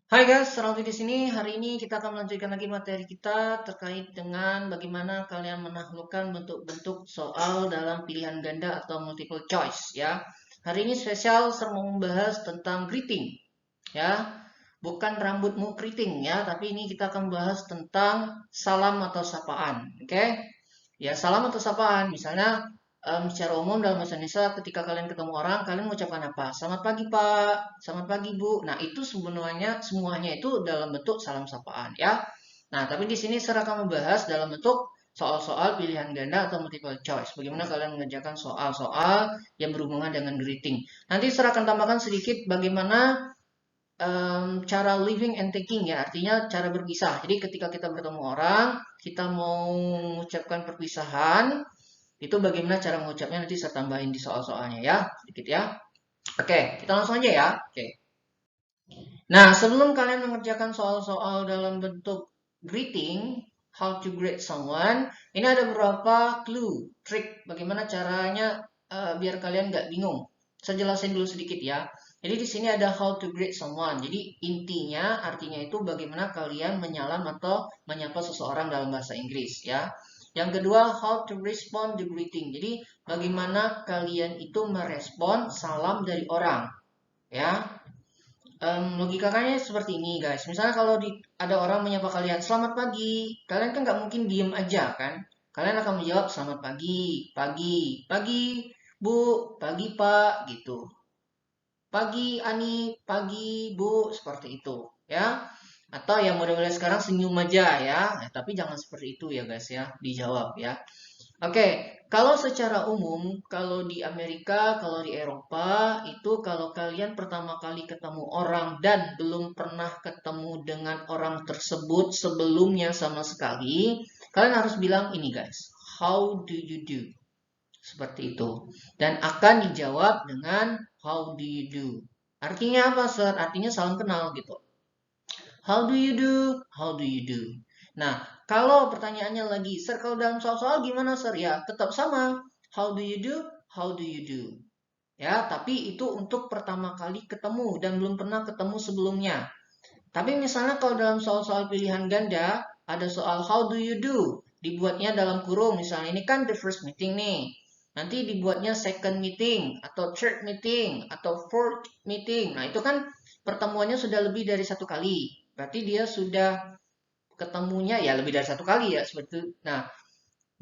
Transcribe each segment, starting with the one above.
Hai guys, Raffi di sini. Hari ini kita akan melanjutkan lagi materi kita terkait dengan bagaimana kalian menaklukkan bentuk-bentuk soal dalam pilihan ganda atau multiple choice ya. Hari ini spesial saya mau membahas tentang greeting ya. Bukan rambutmu keriting ya, tapi ini kita akan bahas tentang salam atau sapaan. Oke? Ya, salam atau sapaan. Misalnya secara umum dalam bahasa Indonesia ketika kalian ketemu orang, kalian mengucapkan apa? Selamat pagi, Pak. Selamat pagi, Bu. Nah, itu sebenarnya semuanya itu dalam bentuk salam sapaan ya. Nah, tapi di sini saya akan membahas dalam bentuk soal-soal pilihan ganda atau multiple choice. Bagaimana kalian mengerjakan soal-soal yang berhubungan dengan greeting. Nanti saya akan tambahkan sedikit bagaimana cara living and taking ya, artinya cara berpisah. Jadi ketika kita bertemu orang, kita mau mengucapkan perpisahan, itu bagaimana cara mengucapnya nanti saya tambahin di soal-soalnya ya, sedikit ya. Oke, kita langsung aja ya. Oke. Nah, sebelum kalian mengerjakan soal-soal dalam bentuk greeting, how to greet someone, ini ada beberapa clue, trik bagaimana caranya biar kalian nggak bingung. Saya jelasin dulu sedikit ya. Jadi di sini ada how to greet someone. Jadi intinya artinya itu bagaimana kalian menyalam atau menyapa seseorang dalam bahasa Inggris ya. Yang kedua, how to respond to greeting. Jadi bagaimana kalian itu merespon salam dari orang ya. Logikanya seperti ini guys. Misalnya kalau ada orang menyapa kalian, selamat pagi. Kalian kan nggak mungkin diem aja kan. Kalian akan menjawab selamat pagi, pagi, pagi, Bu, pagi Pak, gitu. Pagi Ani, pagi Bu, seperti itu ya. Atau yang model-model sekarang senyum aja ya. Tapi jangan seperti itu ya guys ya, dijawab ya. Oke, kalau secara umum, kalau di Amerika, kalau di Eropa, itu kalau kalian pertama kali ketemu orang dan belum pernah ketemu dengan orang tersebut sebelumnya sama sekali, kalian harus bilang ini guys, how do you do? Seperti itu. Dan akan dijawab dengan how do you do? Artinya apa, Sir? Artinya salam kenal gitu. How do you do? How do you do? Nah, kalau pertanyaannya lagi, Sir, kalau dalam soal-soal gimana, Sir? Ya, tetap sama. How do you do? How do you do? Ya, tapi itu untuk pertama kali ketemu dan belum pernah ketemu sebelumnya. Tapi misalnya kalau dalam soal-soal pilihan ganda, ada soal how do you do? Dibuatnya dalam kurung, misalnya ini kan the first meeting nih. Nanti dibuatnya second meeting, atau third meeting, atau fourth meeting. Nah, itu kan pertemuannya sudah lebih dari satu kali. Berarti dia sudah ketemunya ya lebih dari satu kali ya, seperti itu. Nah,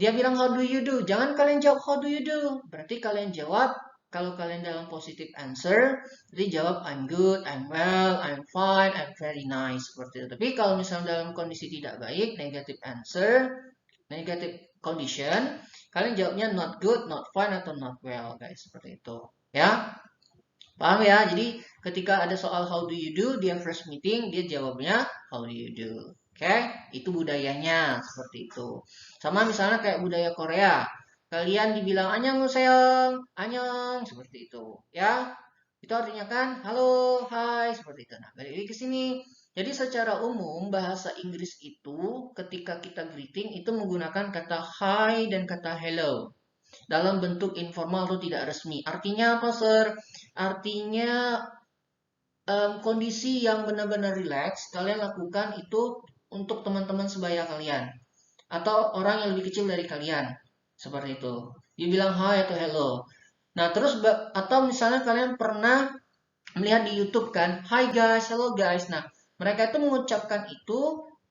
dia bilang how do you do? Jangan kalian jawab how do you do. Berarti kalian jawab kalau kalian dalam positive answer, jadi jawab I'm good, I'm well, I'm fine, I'm very nice seperti itu. Tapi kalau misalnya dalam kondisi tidak baik, negative answer, negative condition, kalian jawabnya not good, not fine atau not well, guys, seperti itu. Ya, paham ya? Jadi ketika ada soal how do you do, dia first meeting, dia jawabnya how do you do. Oke, itu budayanya seperti itu. Sama misalnya kayak budaya Korea. Kalian dibilang annyeonghaseyo, annyeong seperti itu, ya. Itu artinya kan halo, hai seperti itu. Nah, balik lagi ke sini. Jadi secara umum bahasa Inggris itu ketika kita greeting itu menggunakan kata hi dan kata hello dalam bentuk informal atau tidak resmi. Artinya apa, Sir? Artinya kondisi yang benar-benar rileks kalian lakukan itu untuk teman-teman sebaya kalian atau orang yang lebih kecil dari kalian. Seperti itu. Dia bilang hi atau hello. Nah, terus atau misalnya kalian pernah melihat di YouTube kan, hi guys, hello guys. Nah, mereka itu mengucapkan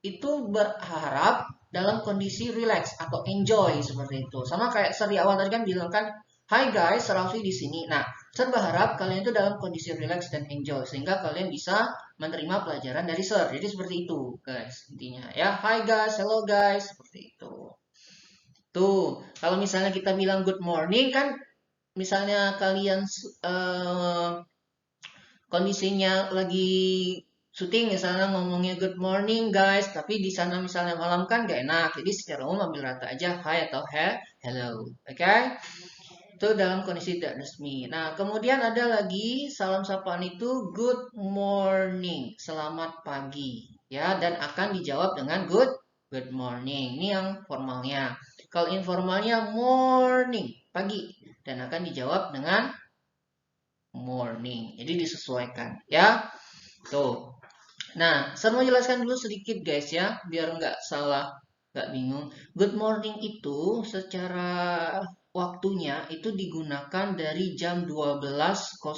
itu berharap dalam kondisi relax atau enjoy seperti itu. Sama kayak seri awal tadi kan bilang kan, hi guys, Raffi di sini. Nah, saya berharap kalian itu dalam kondisi relax dan enjoy sehingga kalian bisa menerima pelajaran dari Sir. Jadi seperti itu, guys, intinya ya. Hi guys, hello guys, seperti itu. Tuh, kalau misalnya kita bilang good morning kan misalnya kalian eh, kondisinya lagi syuting misalnya ngomongnya good morning guys, tapi di sana misalnya malam kan gak enak. Jadi secara umum ambil rata aja hi atau hello. Oke? Okay? Itu dalam kondisi tidak resmi. Nah, kemudian ada lagi salam sapaan itu good morning, selamat pagi, ya, dan akan dijawab dengan good morning. Ini yang formalnya. Kalau informalnya morning, pagi, dan akan dijawab dengan morning. Jadi disesuaikan, ya. Tuh. Nah, saya mau jelaskan dulu sedikit guys ya, biar nggak salah, nggak bingung. Good morning itu secara waktunya itu digunakan dari jam 12.01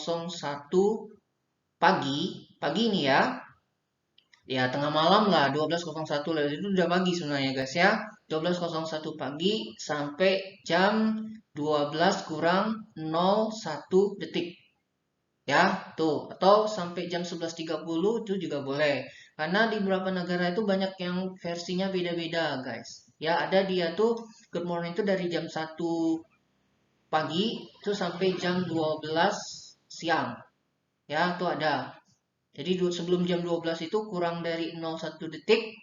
pagi, pagi ini ya, ya tengah malam lah, 12.01 lah, itu udah pagi sebenarnya guys ya. 12.01 pagi sampai jam 12 kurang 01 detik. Ya, tuh. Atau sampai jam 11.30 itu juga boleh. Karena di beberapa negara itu banyak yang versinya beda-beda, guys. Ya, ada dia tuh good morning itu dari jam 1 pagi itu sampai jam 12 siang. Ya, itu ada. Jadi sebelum jam 12 itu kurang dari 01 detik,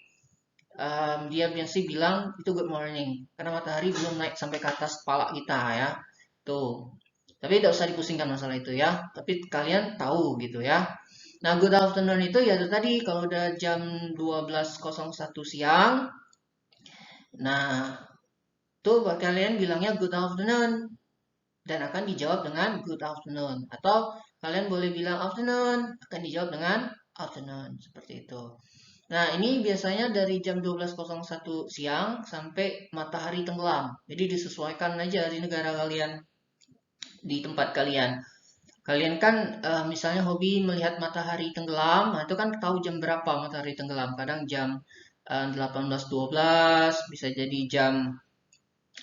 dia biasa bilang itu good morning. Karena matahari belum naik sampai ke atas kepala kita ya. Tuh. Tapi tidak usah dipusingkan masalah itu ya. Tapi kalian tahu gitu ya. Nah, good afternoon itu ya itu tadi kalau udah jam 12.01 siang. Nah, tuh buat kalian bilangnya good afternoon dan akan dijawab dengan good afternoon. Atau kalian boleh bilang afternoon, akan dijawab dengan afternoon seperti itu. Nah, ini biasanya dari jam 12.01 siang sampai matahari tenggelam. Jadi disesuaikan aja di negara kalian, di tempat kalian. Kalian kan misalnya hobi melihat matahari tenggelam, nah itu kan tahu jam berapa matahari tenggelam. Kadang jam 18.12, bisa jadi jam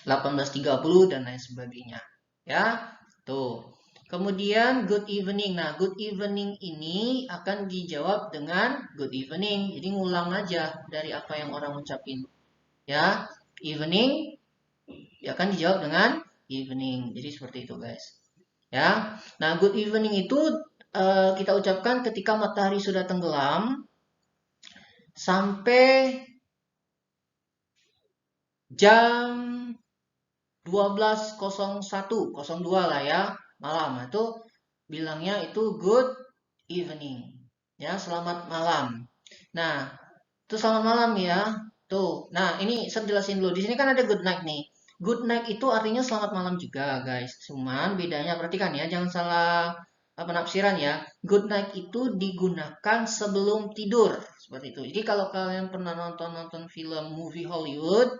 18.30 dan lain sebagainya. Ya, tuh. Kemudian good evening. Nah, good evening ini akan dijawab dengan good evening. Jadi ngulang aja dari apa yang orang ucapin. Ya, evening ya akan dijawab dengan evening. Jadi seperti itu, guys. Ya. Nah, good evening itu kita ucapkan ketika matahari sudah tenggelam sampai jam 12.01.02 lah ya, malam. Nah, itu bilangnya itu good evening. Ya, selamat malam. Nah, itu selamat malam ya. Tuh. Nah, ini saya jelasin dulu. Di sini kan ada good night nih. Good night itu artinya selamat malam juga, guys. Cuman bedanya perhatikan ya, jangan salah penafsiran ya. Good night itu digunakan sebelum tidur, seperti itu. Jadi kalau kalian pernah nonton film movie Hollywood,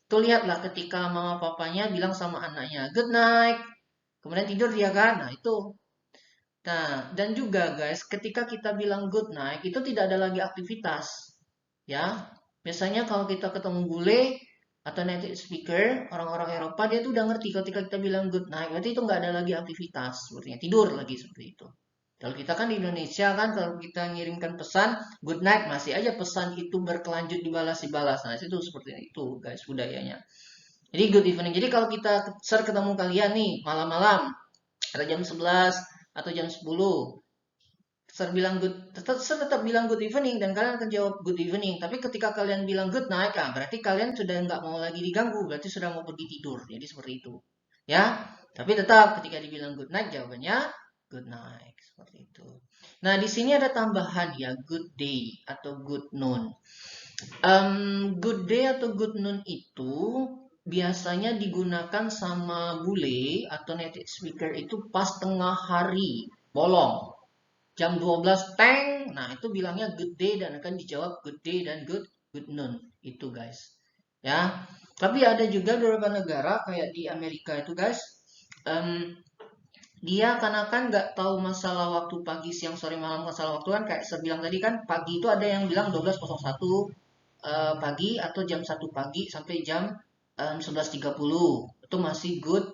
tuh lihatlah ketika mama papanya bilang sama anaknya, good night. Kemudian tidur dia kan. Nah, itu. Nah, dan juga guys, ketika kita bilang good night, itu tidak ada lagi aktivitas. Ya, biasanya kalau kita ketemu bule atau native speaker, orang-orang Eropa, dia tuh udah ngerti ketika kita bilang good night, berarti itu nggak ada lagi aktivitas, sepertinya tidur lagi seperti itu. Kalau kita kan di Indonesia kan, kalau kita ngirimkan pesan good night, masih aja pesan itu berkelanjut dibalas-dibalas. Nah, itu seperti itu guys budayanya. Jadi good evening. Jadi kalau kita ketemu kalian nih malam-malam, atau jam 11 atau jam 10, saya tetap bilang good evening dan kalian akan jawab good evening. Tapi ketika kalian bilang good night, berarti kalian sudah nggak mau lagi diganggu, berarti sudah mau pergi tidur. Jadi seperti itu. Ya, tapi tetap ketika dibilang good night, jawabannya good night. Seperti itu. Nah, di sini ada tambahan ya, good day atau good noon. Good day atau good noon itu biasanya digunakan sama bule atau native speaker itu pas tengah hari bolong. Jam 12 teng, nah itu bilangnya good day dan akan dijawab good day dan good noon. Itu guys. Ya. Tapi ada juga beberapa negara kayak di Amerika itu guys, dia karena kan nggak tahu masalah waktu pagi, siang, sore, malam, masalah waktu kan kayak saya bilang tadi kan pagi itu ada yang bilang 12.01 pagi atau jam 1 pagi sampai jam 11.30 itu masih good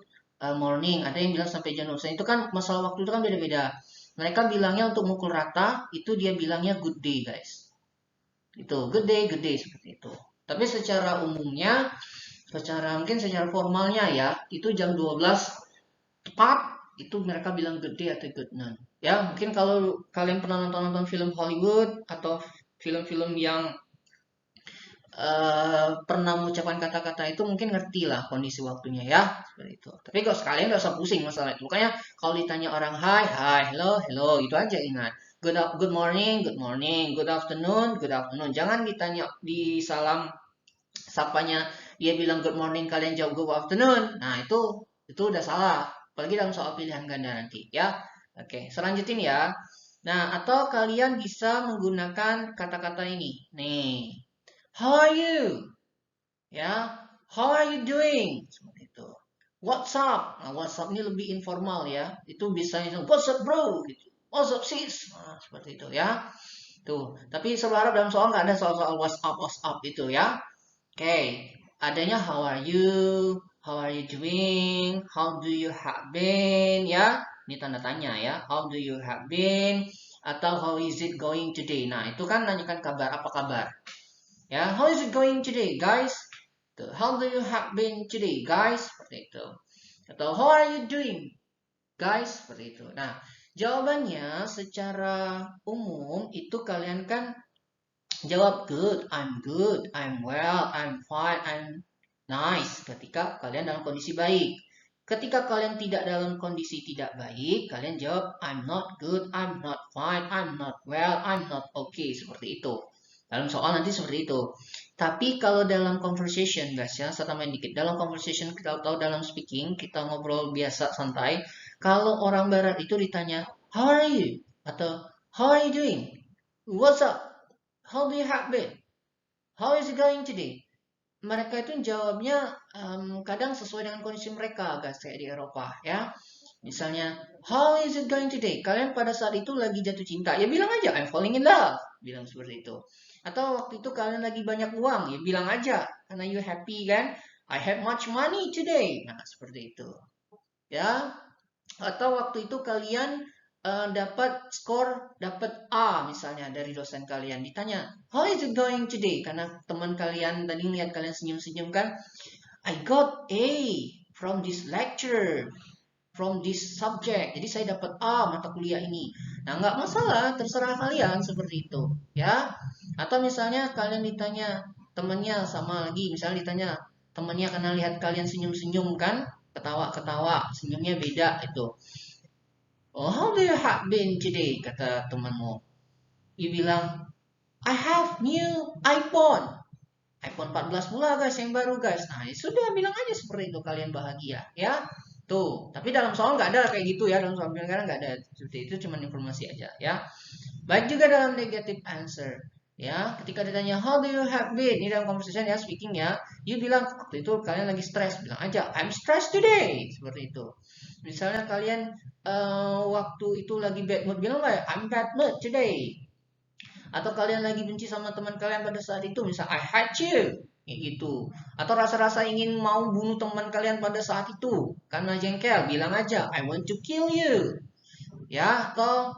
morning. Ada yang bilang sampai jam 12. Itu kan masalah waktu itu kan beda-beda. Mereka bilangnya untuk mukul rata itu dia bilangnya good day guys. Itu good day seperti itu. Tapi secara umumnya, mungkin secara formalnya ya, itu jam 12 tepat itu mereka bilang good day atau good night. Ya, mungkin kalau kalian pernah nonton film Hollywood atau film-film yang pernah mengucapkan kata-kata itu mungkin ngerti lah kondisi waktunya ya seperti itu. Tapi kalau sekalian nggak usah pusing masalah itu. Makanya kalau ditanya orang hi, hi, hello, hello, itu aja ingat. Good morning, good afternoon. Jangan ditanya di salam sapanya dia bilang good morning kalian jawab good afternoon. Nah itu udah salah. Apalagi dalam soal pilihan ganda nanti ya. Oke, selanjutin ya. Nah, atau kalian bisa menggunakan kata-kata ini. Nih, how are you? Ya, how are you doing? Seperti itu. What's up? Nah, what's up ini lebih informal ya. Itu bisa what's up bro? Gitu. What's up sis? Nah, seperti itu ya. Tuh, tapi sebenarnya dalam soal nggak ada soal-soal what's up itu ya. Oke, adanya how are you? How are you doing? How do you have been? Ya, ini tanda tanya ya. How do you have been? Atau how is it going today? Nah, itu kan nanyakan kabar, apa kabar? Ya, how is it going today, guys? Tuh, how do you have been today, guys? Seperti itu. Atau how are you doing, guys? Seperti itu. Nah, jawabannya secara umum itu kalian kan jawab good, I'm well, I'm fine, I'm nice ketika kalian dalam kondisi baik. Ketika kalian tidak dalam kondisi tidak baik, kalian jawab I'm not good, I'm not fine, I'm not well, I'm not okay, seperti itu. Dalam soal nanti seperti itu. Tapi kalau dalam conversation, guys ya, saya tambahin dikit. Dalam conversation kita tahu dalam speaking, kita ngobrol biasa santai. Kalau orang barat itu ditanya, how are you? Atau how are you doing? What's up? How do you have been? How is it going today? Mereka itu jawabnya kadang sesuai dengan kondisi mereka, guys, kayak di Eropa, ya. Misalnya, how is it going today? Kalian pada saat itu lagi jatuh cinta, ya bilang aja, I'm falling in love. Bilang seperti itu. Atau waktu itu kalian lagi banyak uang, ya bilang aja, karena you happy kan, I have much money today. Nah, seperti itu. Ya, atau waktu itu kalian dapat skor dapat A misalnya dari dosen kalian ditanya how is it going today karena teman kalian tadi lihat kalian senyum-senyum kan I got A from this lecture from this subject jadi saya dapat A mata kuliah ini nah nggak masalah terserah kalian seperti itu ya atau misalnya kalian ditanya temennya sama lagi misalnya ditanya temennya karena lihat kalian senyum-senyum kan ketawa-ketawa senyumnya beda itu. Oh, how do you have been today? Kata temanmu. You bilang, I have new iPhone. iPhone 14 pula guys, yang baru guys. Nah, ya sudah bilang aja seperti itu kalian bahagia, ya. Tuh, tapi dalam soal nggak ada kayak gitu ya. Dalam soal bilang nggak ada seperti itu, cuma informasi aja, ya. Baik juga dalam negative answer. Ya, ketika ditanya how do you have been ini dalam conversation ya speaking ya, you bilang waktu itu kalian lagi stres, bilang aja I'm stressed today seperti itu. Misalnya kalian waktu itu lagi bad mood, bilang nggak I'm bad mood today. Atau kalian lagi benci sama teman kalian pada saat itu, misal I hate you, kayak gitu. Atau rasa-rasa ingin mau bunuh teman kalian pada saat itu karena jengkel, bilang aja I want to kill you. Ya, atau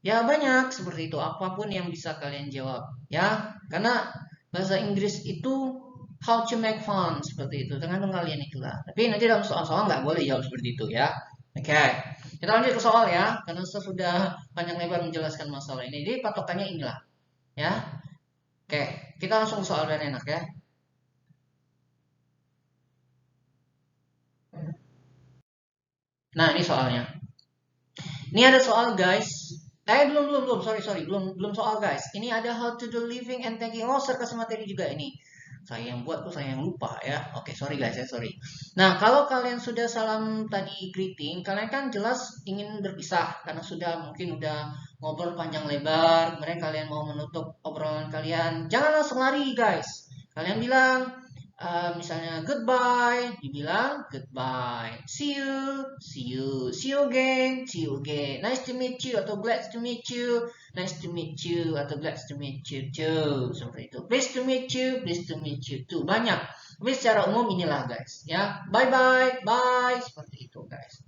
ya banyak seperti itu, apapun yang bisa kalian jawab. Ya, karena bahasa Inggris itu how to make fun seperti itu, tergantung kalian itulah. Tapi nanti dalam soal-soal nggak boleh jawab seperti itu ya. Oke, kita lanjut ke soal ya, karena saya sudah panjang lebar menjelaskan masalah ini. Jadi patokannya inilah ya. Oke, kita langsung ke soal biar enak ya. Nah, ini soalnya. Ini ada soal guys. Belum, sorry, belum soal guys. Ini ada how to do living and thinking. Oh, saya kasih materi juga ini. Saya yang buat tuh saya yang lupa ya. Oke, sorry guys ya, sorry. Nah, kalau kalian sudah salam tadi greeting, kalian kan jelas ingin berpisah karena sudah mungkin udah ngobrol panjang lebar, kemudian kalian mau menutup obrolan kalian. Jangan langsung lari guys. Kalian bilang misalnya goodbye, dibilang goodbye. See you again, Nice to meet you atau glad to meet you, nice to meet you atau glad to meet you too. Seperti itu. Pleased to meet you too. Banyak. Tapi secara umum inilah guys, ya. Bye bye, bye. Seperti itu guys.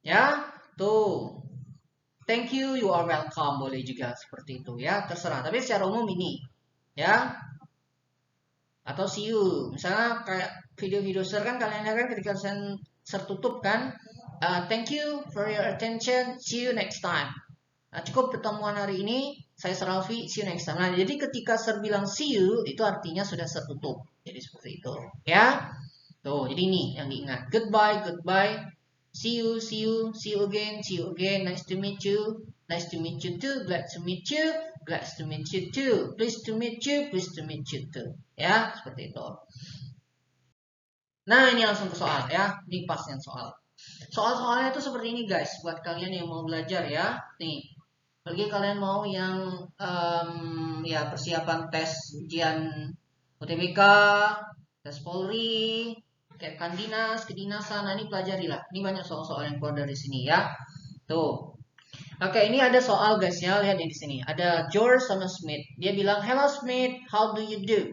Ya, tuh. Thank you, you are welcome. Boleh juga seperti itu ya. Terserah. Tapi secara umum ini, ya atau see you misalnya kayak video-video share kan kalian lihat kan ketika share tutup kan thank you for your attention see you next time nah, cukup pertemuan hari ini saya Seralfi see you next time nah jadi ketika share bilang see you itu artinya sudah share tutup jadi seperti itu ya tuh jadi ini yang diingat goodbye see you again nice to meet you too glad to meet you too pleased to meet you too ya seperti itu. Nah ini langsung ke soal ya, ini pasnya soalnya itu seperti ini guys buat kalian yang mau belajar ya nih Apalagi kalian mau yang ya persiapan tes ujian UTBK, tes Polri, kayak Kandinas, kedinasan, nah ini pelajarilah. Ini banyak soal-soal yang keluar dari sini ya. Tuh. Oke, ini ada soal guys ya, lihat di sini. Ada George sama Smith. Dia bilang, "Hello Smith, how do you do?"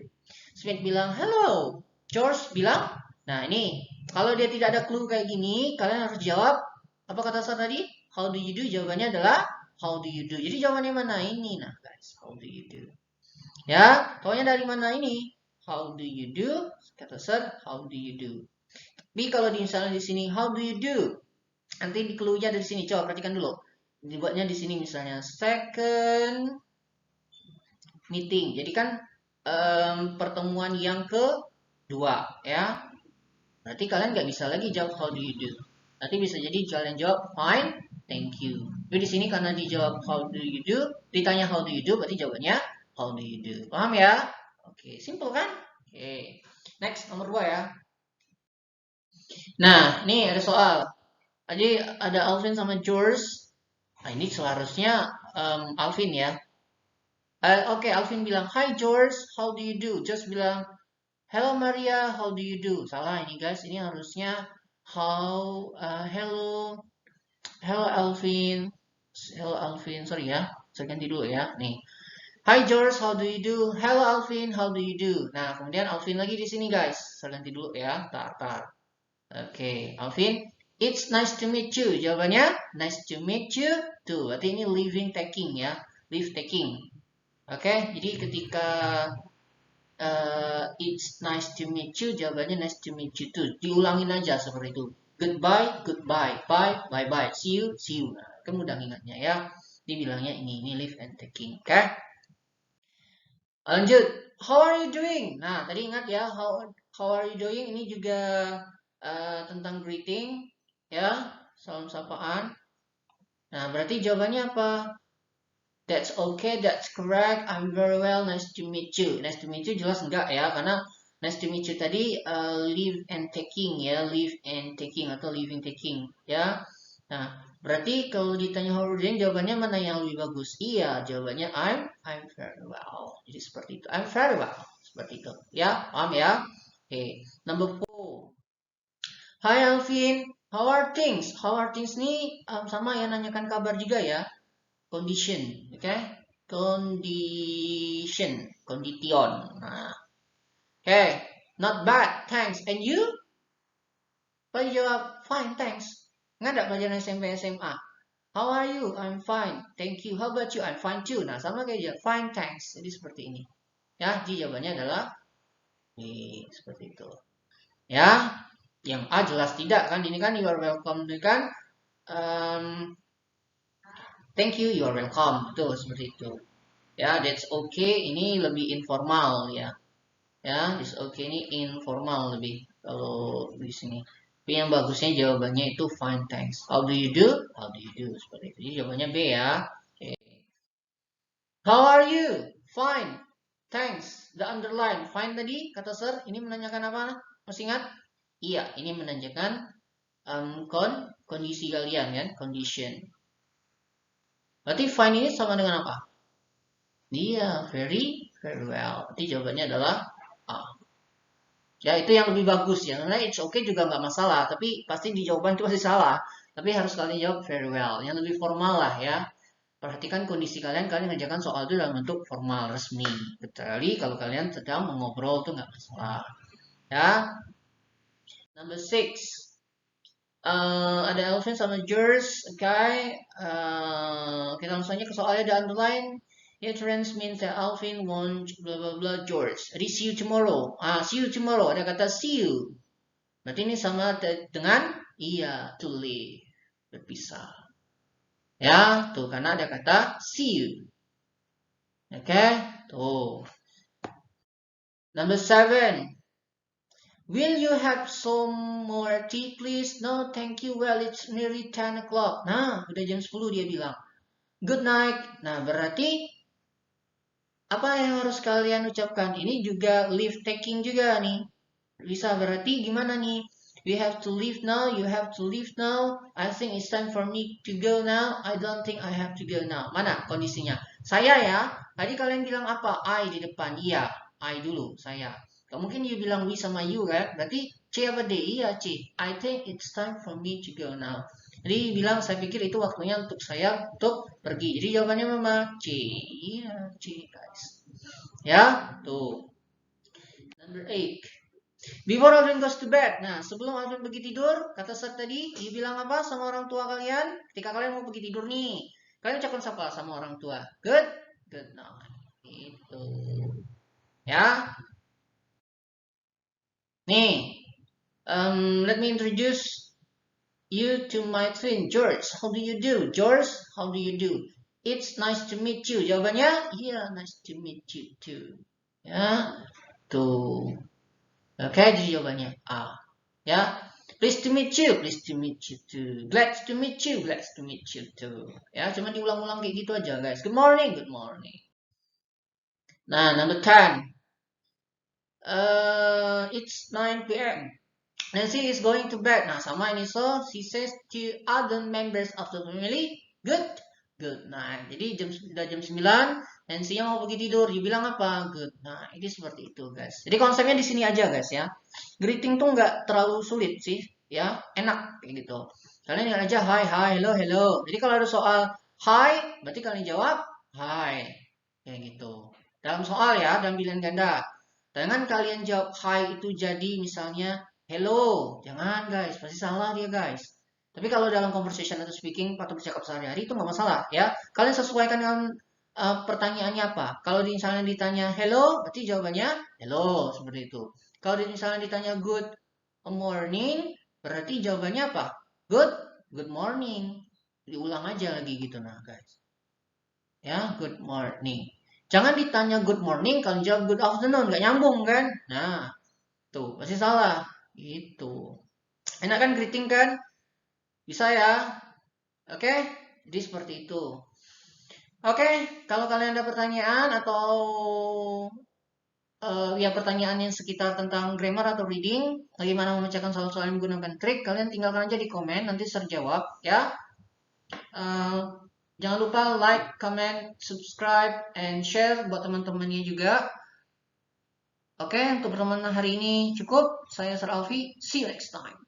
Smith bilang, "Hello." George bilang, nah ini, kalau dia tidak ada clue kayak gini, kalian harus jawab, apa kata saya tadi? How do you do? Jawabannya adalah, how do you do? Jadi jawabannya mana ini? Nah guys, how do you do? Ya, taunya dari mana ini? How do you do? Kata Sir, how do you do? Tapi kalau di misalnya di sini, how do you do? Nanti di clue-nya dari sini. Coba perhatikan dulu. Dibuatnya di sini misalnya second meeting. Jadi kan pertemuan yang kedua, ya. Berarti kalian nggak bisa lagi jawab how do you do. Nanti bisa jadi kalian jawab fine, thank you. Tapi di sini karena dijawab how do you do, ditanya how do you do, berarti jawabannya how do you do. Paham ya? Oke, simple kan? Oke. Next, nomor 2 ya. Nah, ini ada soal. Jadi ada Alvin sama George. Nah, ini seharusnya Alvin ya. Oke, Alvin bilang, "Hi George, how do you do?" George bilang, "Hello Maria, how do you do?" Salah ini guys, ini harusnya hello, hello Alvin, hello Alvin, sorry ya, saya ganti dulu ya, nih. "Hi George, how do you do?" "Hello Alvin, how do you do?" Nah, kemudian Alvin lagi di sini guys, saya ganti dulu ya, tar. Oke, Alvin, "It's nice to meet you." Jawabannya, nice to meet you too. Berarti ini living taking ya, live taking. Oke, jadi ketika it's nice to meet you, jawabannya nice to meet you too. Diulangin aja seperti itu. Goodbye, goodbye, bye, bye, bye, see you, see you. Nah, kamu mudah ingatnya ya. Dibilangnya ini live and taking. Oke, lanjut. How are you doing? Nah, tadi ingat ya, how are you doing? Ini juga tentang greeting, ya, salam sapaan. Nah, berarti jawabannya apa? That's okay, that's correct, I'm very well, nice to meet you. Nice to meet you jelas enggak ya, karena nice to meet you tadi live and taking ya, live and taking atau living taking ya. Nah, berarti kalau ditanya how are you doing, jawabannya mana yang lebih bagus? Iya, jawabannya I'm very well. Jadi seperti itu. I'm very well. Seperti itu. Ya, paham ya? Oke, number 4. Hi Alvin, how are things? How are things nih sama ya nanyakan kabar juga ya. Condition, oke? Condition. Nah, oke, not bad, thanks. And you? Apa jawab? Fine, thanks. Nggak ada pelajaran SMP SMA. How are you? I'm fine, thank you. How about you? I'm fine too. Nah, sama kayak dia, fine, thanks. Jadi seperti ini. Ya, jadi jawabannya adalah seperti itu. Ya, yang A jelas tidak kan? Ini kan you are welcome, ini kan? Thank you, you are welcome. Tuh, seperti itu. Ya, that's okay. Ini lebih informal ya. Ya, that's okay ini informal lebih kalau di sini. Tapi yang bagusnya jawabannya itu fine, thanks. How do you do? How do you do? Seperti itu. Jadi jawabannya B ya. Okay. How are you? Fine. Thanks. The underline. Fine tadi kata Sir. Ini menanyakan apa? Masih ingat? Iya, ini menanyakan kondisi kalian kan, condition. Berarti fine ini sama dengan apa? Iya, very well. Jadi jawabannya adalah A. Ya, itu yang lebih bagus ya. Karena it's okay juga nggak masalah. Tapi pasti di jawaban itu pasti salah. Tapi harus kalian jawab very well. Yang lebih formal lah ya. Perhatikan kondisi kalian ngerjakan soal itu dalam bentuk formal, resmi. Kecuali kalau kalian sedang mengobrol itu nggak masalah. Ya. Number 6. Ada Elvin sama George. Okay. Kita langsung aja ke soalnya ada underline. It means that Alvin wants blah blah blah George. Jadi see you tomorrow. See you tomorrow. Ada kata see you. Berarti ini sama dengan iya to leave. Berpisah. Ya, tuh karena ada kata see you. Oke, tuh. Number 7. Will you have some more tea please? No, thank you. Well, it's nearly 10 o'clock. Nah, udah jam 10 dia bilang. Good night. Nah, berarti apa yang harus kalian ucapkan? Ini juga leave taking juga nih. Bisa berarti gimana nih? We have to leave now. You have to leave now. I think it's time for me to go now. I don't think I have to go now. Mana kondisinya? Saya ya. Tadi kalian bilang apa? I di depan. Iya, I dulu. Saya. Gak mungkin you bilang we sama you kan? Berarti C apa D? Iya C. I think it's time for me to go now. Jadi bilang saya pikir itu waktunya untuk saya untuk pergi. Jadi jawabannya mama C. Iya C guys. Ya, tuh. Number 8. Before Alvin goes to bed. Nah, sebelum Alvin pergi tidur, kata Seth tadi, dia bilang apa sama orang tua kalian? Ketika kalian mau pergi tidur nih, kalian ucapkan apa sama orang tua? Good night. Itu. Ya. Nih, let me introduce you to my twin, George. How do you do, George? How do you do? It's nice to meet you. Jawabannya, yeah, nice to meet you too. Ya, tuh. Oke, jadi jawabannya A. Ya, pleased to meet you too. Glad to meet you too. Ya, cuma diulang-ulang kayak gitu aja, guys. Good morning. Nah, number 10. It's 9 p.m. Nancy is going to bed. Nah, sama ini so she says to other members of the family, good night. Jadi sudah jam 9. Nancy yang mau pergi tidur, dia bilang apa? Good night. Ini seperti itu, guys. Jadi konsepnya di sini aja, guys ya. Greeting tuh nggak terlalu sulit sih, ya. Enak kayak gitu. Kalian ingat aja hi, hello. Jadi kalau ada soal hi, berarti kalian jawab hi. Kayak gitu. Dalam soal ya, dalam pilihan ganda. Jangan kalian jawab hi itu jadi misalnya hello. Jangan, guys. Pasti salah dia, guys. Tapi kalau dalam conversation atau speaking atau bercakap sehari-hari itu nggak masalah ya. Kalian sesuaikan dengan pertanyaannya apa? Kalau misalnya ditanya hello, berarti jawabannya hello seperti itu. Kalau misalnya ditanya good morning, berarti jawabannya apa? Good morning. Diulang aja lagi gitu nah, guys. Ya, good morning. Jangan ditanya good morning kalau jawab good afternoon, nggak nyambung kan? Nah, tuh pasti salah. Gitu. Enak kan greeting kan? Bisa ya? Oke? Jadi seperti itu. Oke, kalau kalian ada pertanyaan atau ya pertanyaan yang sekitar tentang grammar atau reading, bagaimana memecahkan soal-soal menggunakan trik, kalian tinggalkan aja di komen, nanti saya jawab ya. Jangan lupa like, comment, subscribe, and share buat teman-temannya juga. Oke, untuk pertemuan hari ini cukup. Saya Sir Alfi. See you next time.